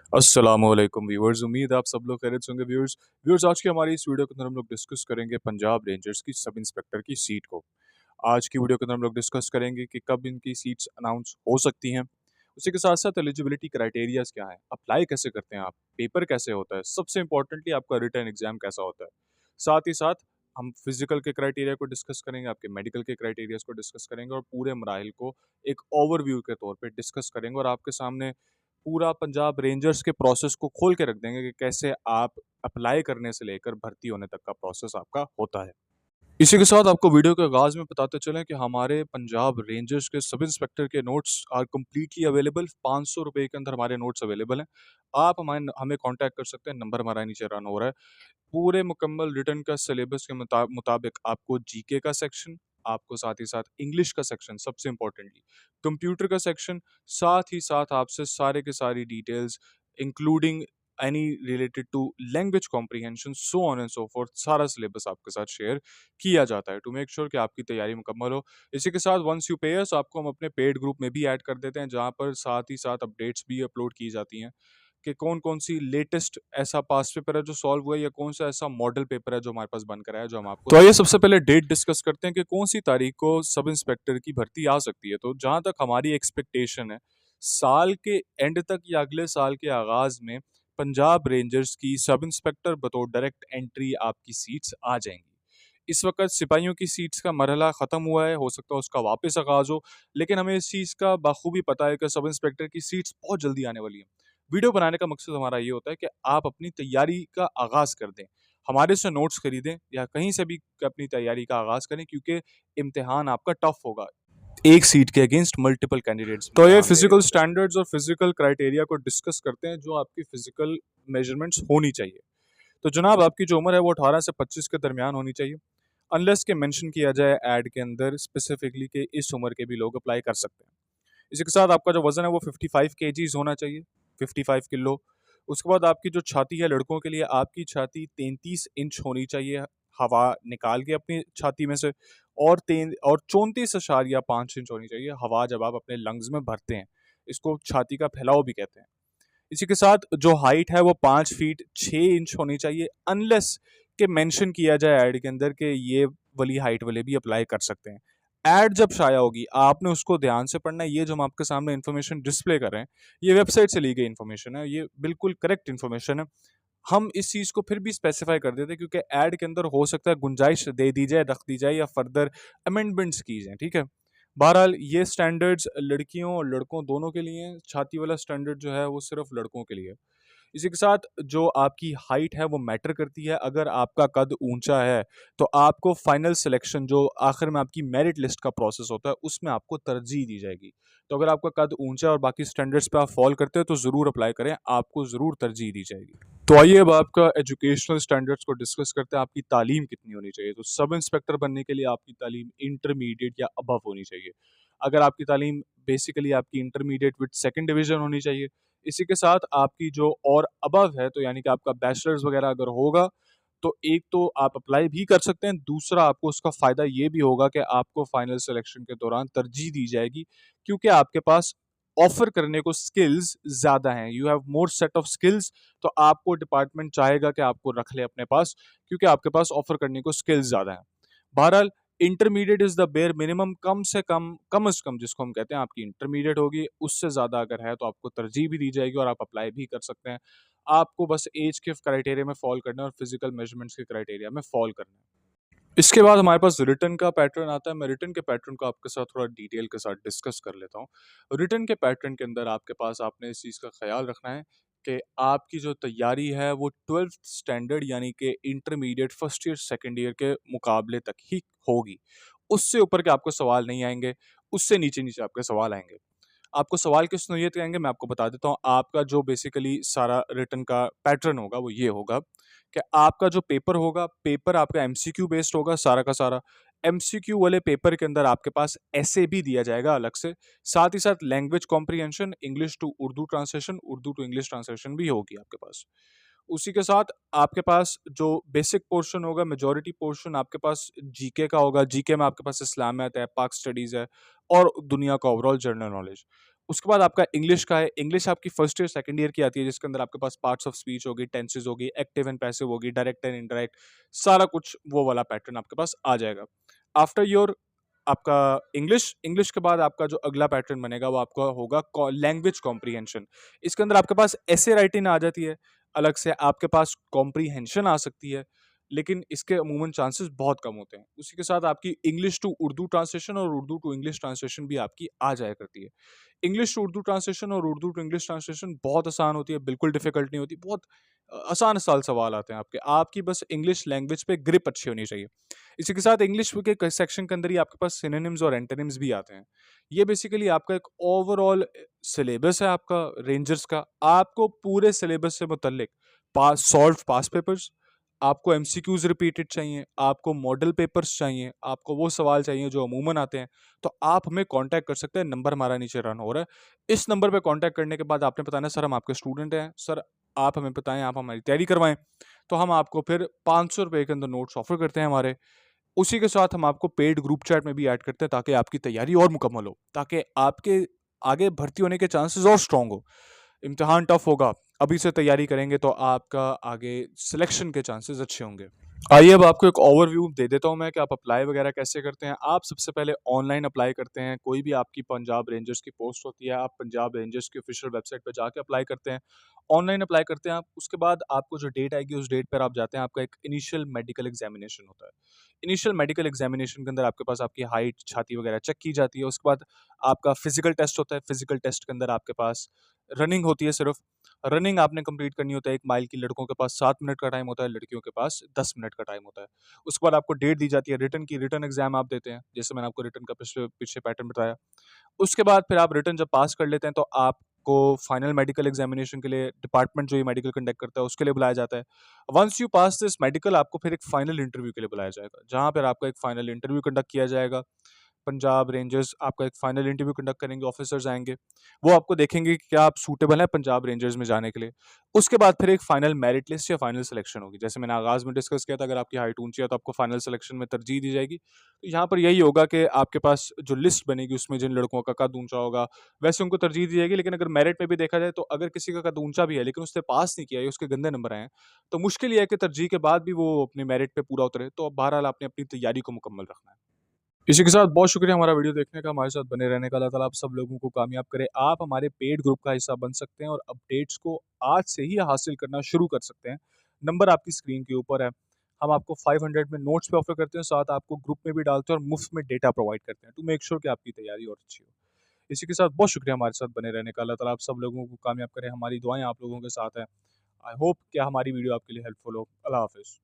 अस्सलामुअलैकुम व्यूअर्स, उम्मीद है आप सब लोग खैरियत से होंगे। व्यूअर्स व्यूअर्स आज की हमारी इस वीडियो के अंदर हम लोग डिस्कस करेंगे पंजाब रेंजर्स की सब इंस्पेक्टर की सीट को। आज की वीडियो के अंदर हम लोग डिस्कस करेंगे कि कब इनकी सीट्स अनाउंस हो सकती हैं। उसी के साथ साथ एलिजिबिलिटी क्राइटेरियाज क्या है, अप्लाई कैसे करते हैं आप, पेपर कैसे होता है, सबसे इंपॉर्टेंटली आपका रिटर्न एग्जाम कैसा होता है। साथ ही साथ हम फिजिकल के क्राइटेरिया को डिस्कस करेंगे, आपके मेडिकल के क्राइटेरियाज को डिस्कस करेंगे और पूरे मराहिल को एक ओवरव्यू के तौर पे डिस्कस करेंगे और आपके सामने पूरा पंजाब रेंजर्स के प्रोसेस को खोल के रख देंगे कि कैसे आप अप्लाई करने से लेकर भर्ती होने तक का प्रोसेस आपका होता है। इसी के साथ आपको वीडियो के आगाज़ में बताते चलें कि हमारे पंजाब रेंजर्स के सब इंस्पेक्टर के नोट्स आर कंप्लीटली अवेलेबल। ₹500 के अंदर हमारे नोट्स अवेलेबल हैं। आप हमें कॉन्टैक्ट कर सकते हैं, नंबर हमारा नीचे रन हो रहा है। पूरे मुकम्मल रिटर्न का सिलेबस के मुताबिक आपको जीके का सेक्शन, आपको साथ ही साथ इंग्लिश का सेक्शन, सबसे इम्पोर्टेंटली कंप्यूटर का सेक्शन, साथ ही साथ आपसे सारे के सारी details including any related to language comprehension, so on and so forth, सारा सिलेबस आपके साथ शेयर किया जाता है टू मेक श्योर कि आपकी तैयारी मुकम्मल हो। इसी के साथ वंस यू पे अस, आपको हम अपने पेड ग्रुप में भी ऐड कर देते हैं, जहाँ पर साथ ही साथ अपडेट्स भी अपलोड की जाती हैं कि कौन-कौन सी लेटेस्ट ऐसा पास्ट पेपर है जो सॉल्व हुआ है या कौन सा ऐसा मॉडल पेपर है जो हमारे पास बन कर आया है, जो हम आपको। तो आइए सबसे पहले डेट डिस्कस करते हैं कि कौन सी तारीख को सब इंस्पेक्टर की भर्ती आ सकती है। तो जहाँ तक हमारी एक्सपेक्टेशन है, साल के एंड तक या अगले साल के आगाज़ में पंजाब रेंजर्स की सब इंस्पेक्टर बतौर डायरेक्ट एंट्री आपकी सीट्स आ जाएँगी। इस वक़्त सिपाहियों की सीट्स का मरहला ख़त्म हुआ है, हो सकता है उसका वापस आगाज़ हो, लेकिन हमें इस चीज़ का बाखूबी पता है कि सब इंस्पेक्टर की सीट्स बहुत जल्दी आने वाली हैं। वीडियो बनाने का मकसद हमारा ये होता है कि आप अपनी तैयारी का आगाज़ कर दें। हमारे से नोट्स खरीदें या कहीं से भी अपनी तैयारी का आगाज़ करें, क्योंकि इम्तिहान आपका टफ़ होगा। एक सीट के अगेंस्ट मल्टीपल कैंडिडेट्स तो ये इम्तिहान ले रहे फिज़िकल स्टैंडर्ड्स और फिज़िकल क्राइटेरिया को डिस्कस करते हैं, जो आपकी फिज़िकल मेजरमेंट्स होनी चाहिए। तो जनाब, आपकी जो उम्र है वो 18 से 25 के दरमियान होनी चाहिए। अनलेस के मेंशन किया जाए ऐड के अंदर स्पेसिफिकली कि इस उम्र के भी लोग अप्लाई कर सकते हैं। इसी के साथ आपका जो वज़न है वो 55 केजीज़ होना चाहिए, 55 किलो। उसके बाद आपकी जो छाती है लड़कों के लिए, आपकी छाती 33 इंच होनी चाहिए, हवा निकाल के अपनी छाती में से, और 34.5 इंच होनी चाहिए हवा जब आप अपने लंग्स में भरते हैं। इसको छाती का फैलाव भी कहते हैं। इसी के साथ जो हाइट है वो 5 फीट 6 इंच होनी चाहिए, अनलेस के मेंशन किया जाए ऐड के अंदर कि ये वाली हाइट वाले भी अप्लाई कर सकते हैं। ऐड जब शाया होगी आपने उसको ध्यान से पढ़ना है। ये जो हम आपके सामने इन्फॉर्मेशन डिस्प्ले कर रहे हैं, ये वेबसाइट से ली गई इन्फॉर्मेशन है, ये बिल्कुल करेक्ट इन्फॉर्मेशन है। हम इस चीज़ को फिर भी स्पेसिफाई कर देते हैं क्योंकि ऐड के अंदर हो सकता है गुंजाइश दे दी जाए, रख दी जाए या फर्दर अमेंडमेंट्स की जाएँ, ठीक है? बहरहाल ये स्टैंडर्ड्स लड़कियों और लड़कों दोनों के लिए हैं, छाती वाला स्टैंडर्ड जो है वो सिर्फ़ लड़कों के लिए है। इसी के साथ जो आपकी हाइट है वो मैटर करती है। अगर आपका कद ऊँचा है, तो आपको फाइनल सिलेक्शन जो आखिर में आपकी मेरिट लिस्ट का प्रोसेस होता है, उसमें आपको तरजीह दी जाएगी। तो अगर आपका कद ऊँचा है और बाकी स्टैंडर्ड्स पे आप फ़ॉल करते हो, तो ज़रूर अप्लाई करें, आपको ज़रूर तरजीह दी जाएगी। तो आइए अब आपका एजुकेशनल स्टैंडर्ड्स को डिस्कस करते हैं, आपकी तालीम कितनी होनी चाहिए। तो सब इंस्पेक्टर बनने के लिए आपकी तालीम इंटरमीडिएट या अबव होनी चाहिए। अगर आपकी तालीम बेसिकली आपकी इंटरमीडिएट विद सेकंड डिवीज़न होनी चाहिए। इसी के साथ आपकी जो और अबव है, तो यानी कि आपका बैचलर्स वगैरह अगर होगा, तो एक तो आप अप्लाई भी कर सकते हैं, दूसरा आपको उसका फ़ायदा ये भी होगा कि आपको फाइनल सिलेक्शन के दौरान तरजीह दी जाएगी, क्योंकि आपके पास ऑफ़र करने को स्किल्स ज़्यादा हैं। You have more set of skills, तो आपको डिपार्टमेंट चाहेगा कि आपको रख ले अपने पास, क्योंकि आपके पास ऑफ़र करने को स्किल्स ज़्यादा हैं। बहरहाल intermediate is the bare minimum, कम से कम जिसको हम कहते हैं आपकी इंटरमीडिएट होगी, उससे ज़्यादा अगर है तो आपको तरजीह भी दी जाएगी और आप अप्लाई भी कर सकते हैं। आपको बस ऐज के क्राइटेरिया में फ़ॉल करना है और फिज़िकल मेज़रमेंट्स के क्राइटेरिया में फ़ॉल करना है। इसके बाद हमारे पास रिटन का पैटर्न आता है। मैं रिटन के पैटर्न को आपके साथ थोड़ा डिटेल के साथ डिस्कस कर लेता हूँ। रिटन के पैटर्न के अंदर आपके पास आपने इस चीज़ का ख़्याल रखना है कि आपकी जो तैयारी है वो 12th स्टैंडर्ड यानी कि intermediate first year, second year के मुकाबले तक ही होगी। उससे ऊपर के आपको सवाल नहीं आएँगे, उससे नीचे-नीचे आपके सवाल आएँगे। आपको सवाल किस नौइयत के आएँगे मैं आपको बता देता हूँ। आपका जो बेसिकली सारा रिटन का पैटर्न होगा वो ये होगा कि आपका जो पेपर होगा, पेपर आपका एमसीक्यू बेस्ड होगा सारा का सारा। एमसीक्यू वाले पेपर के अंदर आपके पास एसे भी दिया जाएगा अलग से। साथ ही साथ language comprehension, English to Urdu translation, Urdu to English translation भी होगी आपके पास। उसी के साथ आपके पास जो बेसिक पोर्शन होगा, मेजॉरिटी पोर्शन आपके पास जीके का होगा। जीके में आपके पास इस्लामियत है, पाक स्टडीज़ है और दुनिया का ओवरऑल जनरल नॉलेज। उसके बाद आपका इंग्लिश का है। इंग्लिश आपकी फर्स्ट ईयर, सेकंड ईयर की आती है, जिसके अंदर आपके पास पार्ट्स ऑफ स्पीच होगी, टेंसेस होगी, एक्टिव एंड पैसिव होगी, डायरेक्ट एंड इनडायरेक्ट, सारा कुछ वो वाला पैटर्न आपके पास आ जाएगा। आफ्टर योर आपका इंग्लिश, इंग्लिश के बाद आपका जो अगला पैटर्न बनेगा वो आपका होगा लैंग्वेज कॉम्प्रीहेंशन। इसके अंदर आपके पास ऐसे राइटिंग आ जाती है, अलग से आपके पास कॉम्प्रीहेंशन आ सकती है, लेकिन इसके अमूमन चांसेस बहुत कम होते हैं। उसी के साथ आपकी इंग्लिश टू उर्दू ट्रांसलेशन और उर्दू टू इंग्लिश ट्रांसलेशन भी आपकी आ जाया करती है। इंग्लिश टू उर्दू ट्रांसलेशन और उर्दू टू इंग्लिश ट्रांसलेशन बहुत आसान होती है, बिल्कुल डिफिकल्ट नहीं होती, बहुत आसान आसान सवाल आते हैं आपके, आपकी बस इंग्लिश लैंग्वेज पे ग्रिप अच्छी होनी चाहिए। इसी के साथ इंग्लिश के सेक्शन के अंदर ही आपके पास सिनोनिम्स और एंटोनिम्स भी आते हैं। ये बेसिकली आपका एक ओवरऑल सिलेबस है आपका रेंजर्स का। आपको पूरे सिलेबस से मुतल्लिक सॉल्व पास पेपर्स, आपको एमसीक्यूज रिपीटेड चाहिए, आपको मॉडल पेपर्स चाहिए, आपको वो सवाल चाहिए जो अमूमन आते हैं, तो आप हमें कांटेक्ट कर सकते हैं। नंबर हमारा नीचे रन हो रहा है। इस नंबर पे कांटेक्ट करने के बाद आपने बताना, सर हम आपके स्टूडेंट हैं, सर आप हमें बताएं, आप हमारी तैयारी करवाएं। तो हम आपको फिर 500 रुपये के अंदर नोट्स ऑफर करते हैं हमारे। उसी के साथ हम आपको पेड ग्रुप चैट में भी ऐड करते हैं, ताकि आपकी तैयारी और मुकम्मल हो, ताकि आपके आगे भर्ती होने के चांसेस और स्ट्रांग हो। इम्तिहान टफ होगा, अभी से तैयारी करेंगे तो आपका आगे सिलेक्शन के चांसेस अच्छे होंगे। आइए अब आपको एक ओवरव्यू दे देता हूँ मैं कि आप अप्लाई वगैरह कैसे करते हैं। आप सबसे पहले ऑनलाइन अप्लाई करते हैं। कोई भी आपकी पंजाब रेंजर्स की पोस्ट होती है, आप पंजाब रेंजर्स की ऑफिशियल वेबसाइट पर जाके अप्लाई करते हैं। ऑनलाइन अप्लाई करते हैं आप। उसके बाद आपको जो डेट आएगी उस डेट पर आप जाते हैं। आपका एक इनिशियल मेडिकल एग्जामिनेशन होता है। इनिशियल मेडिकल एग्जामिनेशन के अंदर आपके पास आपकी हाइट, छाती वगैरह चेक की जाती है। उसके बाद आपका फिजिकल टेस्ट होता है। फिजिकल टेस्ट के अंदर आपके पास रनिंग होती है सिर्फ। रनिंग आपने कंप्लीट करनी होता है 1 माइल की। लड़कों के पास 7 मिनट का टाइम होता है, लड़कियों के पास 10 मिनट का टाइम होता है। उसके बाद आपको डेट दी जाती है रिटन की। रिटन एग्जाम आप देते हैं, जैसे मैंने आपको रिटन का पिछले पीछे पैटर्न बताया। उसके बाद फिर आप रिटन जब पास कर लेते हैं तो आपको फाइनल मेडिकल एग्जामिनेशन के लिए डिपार्टमेंट जो ये मेडिकल कंडक्ट करता है उसके लिए बुलाया जाता है। Once you pass this medical, आपको फिर एक फाइनल इंटरव्यू के लिए बुलाया जाएगा, जहाँ पर आपका एक फाइनल इंटरव्यू कंडक्ट किया जाएगा। पंजाब रेंजर्स आपका एक फाइनल इंटरव्यू कंडक्ट करेंगे, ऑफिसर्स आएंगे, वो आपको देखेंगे कि क्या आप सूटेबल हैं पंजाब रेंजर्स में जाने के लिए। उसके बाद फिर एक फाइनल मेरिट लिस्ट या फाइनल सिलेक्शन होगी। जैसे मैंने आगाज में डिस्कस किया था, अगर आपकी हाइट ऊंची है तो आपको फाइनल सिलेक्शन में तरजीह दी जाएगी। तो यहाँ पर यही होगा कि आपके पास जो लिस्ट बनेगी उसमें जिन लड़कों का कद ऊंचा होगा वैसे उनको तरजीह दी जाएगी। लेकिन अगर मेरिट में भी देखा जाए तो अगर किसी का कद ऊंचा भी है लेकिन उसने पास नहीं किया या उसके गंदे नंबर आए हैं, तो मुश्किल ये है कि तरजीह के बाद भी वो अपने मेरिट पे पूरा उतरे। तो बहरहाल आपने अपनी तैयारी को मुकम्मल रखना है। इसी के साथ बहुत शुक्रिया हमारा वीडियो देखने का, हमारे साथ बने रहने का। अल्लाह ताला आप सब लोगों को कामयाब करे। आप हमारे पेड ग्रुप का हिस्सा बन सकते हैं और अपडेट्स को आज से ही हासिल करना शुरू कर सकते हैं। नंबर आपकी स्क्रीन के ऊपर है। हम आपको 500 में नोट्स पे ऑफर करते हैं, साथ आपको ग्रुप में भी डालते हैं और मुफ्त में डेटा प्रोवाइड करते हैं टू मेक श्योर कि आपकी तैयारी और अच्छी हो। इसी के साथ बहुत शुक्रिया हमारे साथ बने रहने का। अल्लाह ताला आप सब लोगों को कामयाब करे। हमारी दुआएं आप लोगों के साथ हैं। आई होप कि हमारी वीडियो आपके लिए हेल्पफुल हो। अल्लाह हाफिज़।